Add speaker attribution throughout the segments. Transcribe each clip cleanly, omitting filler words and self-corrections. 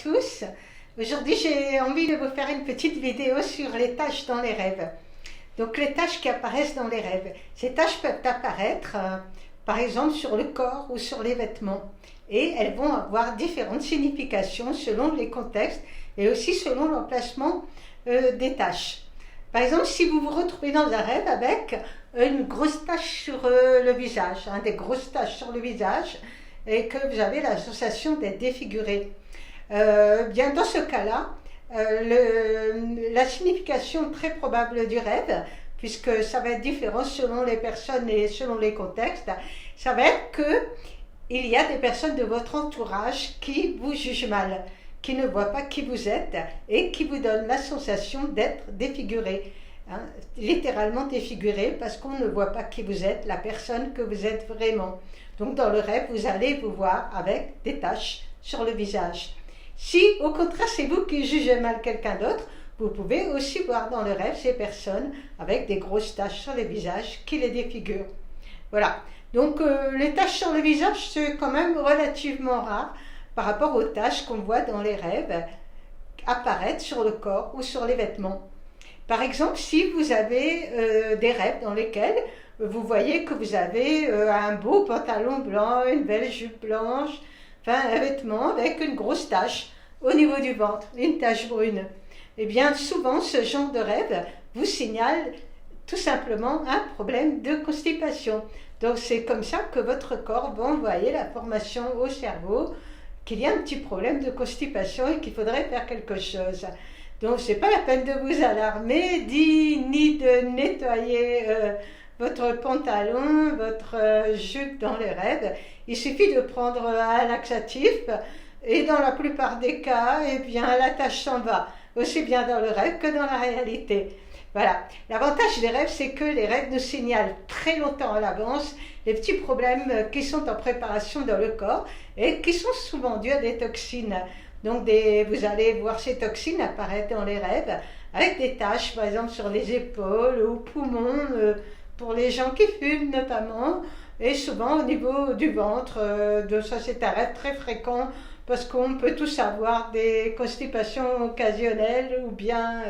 Speaker 1: tous. Aujourd'hui, j'ai envie de vous faire une petite vidéo sur les taches dans les rêves. Donc, les taches qui apparaissent dans les rêves. Ces taches peuvent apparaître, par exemple, sur le corps ou sur les vêtements. Et elles vont avoir différentes significations selon les contextes et aussi selon l'emplacement des taches. Par exemple, si vous vous retrouvez dans un rêve avec une grosse tache sur le visage, des grosses taches sur le visage, et que vous avez la sensation d'être défiguré, bien dans ce cas-là, la signification très probable du rêve, puisque ça va être différent selon les personnes et selon les contextes, ça va être qu'il y a des personnes de votre entourage qui vous jugent mal, qui ne voient pas qui vous êtes et qui vous donnent la sensation d'être défiguré. Littéralement défiguré parce qu'on ne voit pas qui vous êtes, la personne que vous êtes vraiment. Donc dans le rêve, vous allez vous voir avec des taches sur le visage. Si au contraire c'est vous qui jugez mal quelqu'un d'autre, vous pouvez aussi voir dans le rêve ces personnes avec des grosses taches sur le visage qui les défigurent. Voilà. Donc les taches sur le visage, c'est quand même relativement rare par rapport aux taches qu'on voit dans les rêves apparaître sur le corps ou sur les vêtements. Par exemple, si vous avez des rêves dans lesquels vous voyez que vous avez un beau pantalon blanc, une belle jupe blanche, enfin un vêtement avec une grosse tache au niveau du ventre, une tache brune, eh bien souvent ce genre de rêve vous signale tout simplement un problème de constipation. Donc c'est comme ça que votre corps va envoyer l'information au cerveau qu'il y a un petit problème de constipation et qu'il faudrait faire quelque chose. Donc c'est pas la peine de vous alarmer, ni de nettoyer votre pantalon, votre jupe dans les rêves. Il suffit de prendre un laxatif et dans la plupart des cas, eh bien la tache s'en va, aussi bien dans le rêve que dans la réalité. Voilà. L'avantage des rêves, c'est que les rêves nous signalent très longtemps à l'avance les petits problèmes qui sont en préparation dans le corps et qui sont souvent dus à des toxines. Donc vous allez voir ces toxines apparaître dans les rêves avec des taches, par exemple sur les épaules ou poumons, pour les gens qui fument notamment, et souvent au niveau du ventre. Ça c'est un rêve très fréquent parce qu'on peut tous avoir des constipations occasionnelles ou bien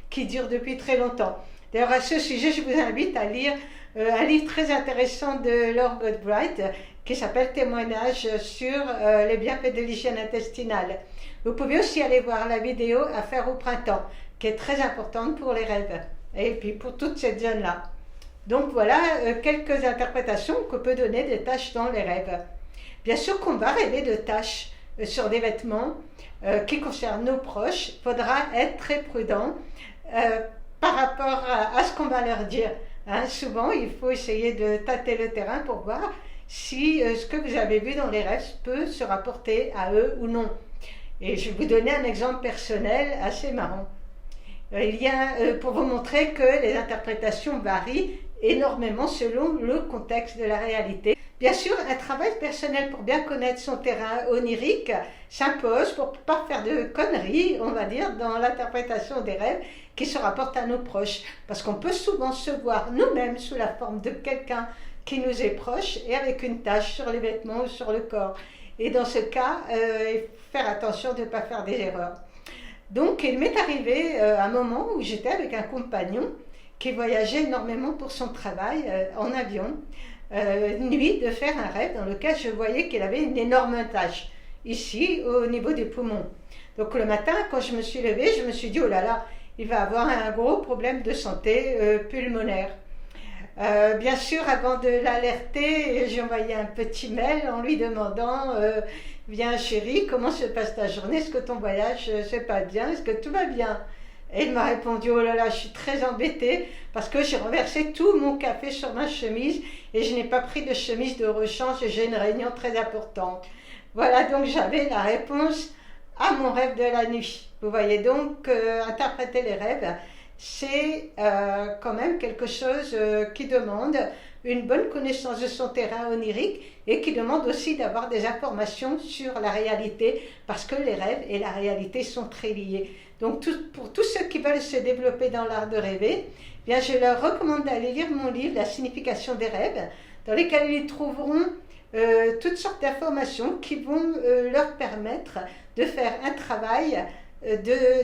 Speaker 1: qui durent depuis très longtemps. D'ailleurs à ce sujet, je vous invite à lire un livre très intéressant de Laure Godbright qui s'appelle Témoignage sur les bienfaits de l'hygiène intestinale. Vous pouvez aussi aller voir la vidéo à faire au printemps, qui est très importante pour les rêves, et puis pour toute cette zone-là. Donc voilà quelques interprétations que peut donner des taches dans les rêves. Bien sûr qu'on va rêver de taches sur des vêtements qui concernent nos proches. Il faudra être très prudent par rapport à ce qu'on va leur dire. Souvent, il faut essayer de tâter le terrain pour voir si ce que vous avez vu dans les rêves peut se rapporter à eux ou non. Et je vais vous donner un exemple personnel assez marrant. Il y a, pour vous montrer que les interprétations varient énormément selon le contexte de la réalité. Bien sûr, un travail personnel pour bien connaître son terrain onirique s'impose pour ne pas faire de conneries, on va dire, dans l'interprétation des rêves qui se rapportent à nos proches. Parce qu'on peut souvent se voir nous-mêmes sous la forme de quelqu'un qui nous est proche et avec une tache sur les vêtements ou sur le corps. Et dans ce cas, il faut faire attention de ne pas faire des erreurs. Donc, il m'est arrivé un moment où j'étais avec un compagnon qui voyageait énormément pour son travail en avion. Une nuit, de faire un rêve dans lequel je voyais qu'il avait une énorme tache, ici, au niveau des poumons. Donc le matin, quand je me suis levée, je me suis dit, oh là là, il va avoir un gros problème de santé pulmonaire. Bien sûr, avant de l'alerter, j'ai envoyé un petit mail en lui demandant viens chérie, comment se passe ta journée? Est-ce que ton voyage se passe bien? Est-ce que tout va bien? Et il m'a répondu oh là là, je suis très embêtée parce que j'ai renversé tout mon café sur ma chemise et je n'ai pas pris de chemise de rechange et j'ai une réunion très importante. Voilà, donc j'avais la réponse à mon rêve de la nuit. Vous voyez donc, interpréter les rêves, c'est quand même quelque chose qui demande une bonne connaissance de son terrain onirique et qui demande aussi d'avoir des informations sur la réalité parce que les rêves et la réalité sont très liés. Donc pour tous ceux qui veulent se développer dans l'art de rêver, bien je leur recommande d'aller lire mon livre La signification des rêves, dans lequel ils trouveront toutes sortes d'informations qui vont leur permettre de faire un travail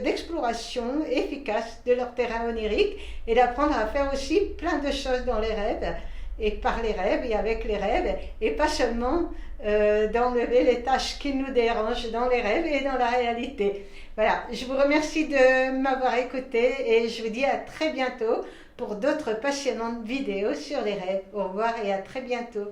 Speaker 1: d'exploration efficace de leur terrain onirique et d'apprendre à faire aussi plein de choses dans les rêves et par les rêves et avec les rêves et pas seulement d'enlever les tâches qui nous dérangent dans les rêves et dans la réalité. Voilà, je vous remercie de m'avoir écouté et je vous dis à très bientôt pour d'autres passionnantes vidéos sur les rêves. Au revoir et à très bientôt.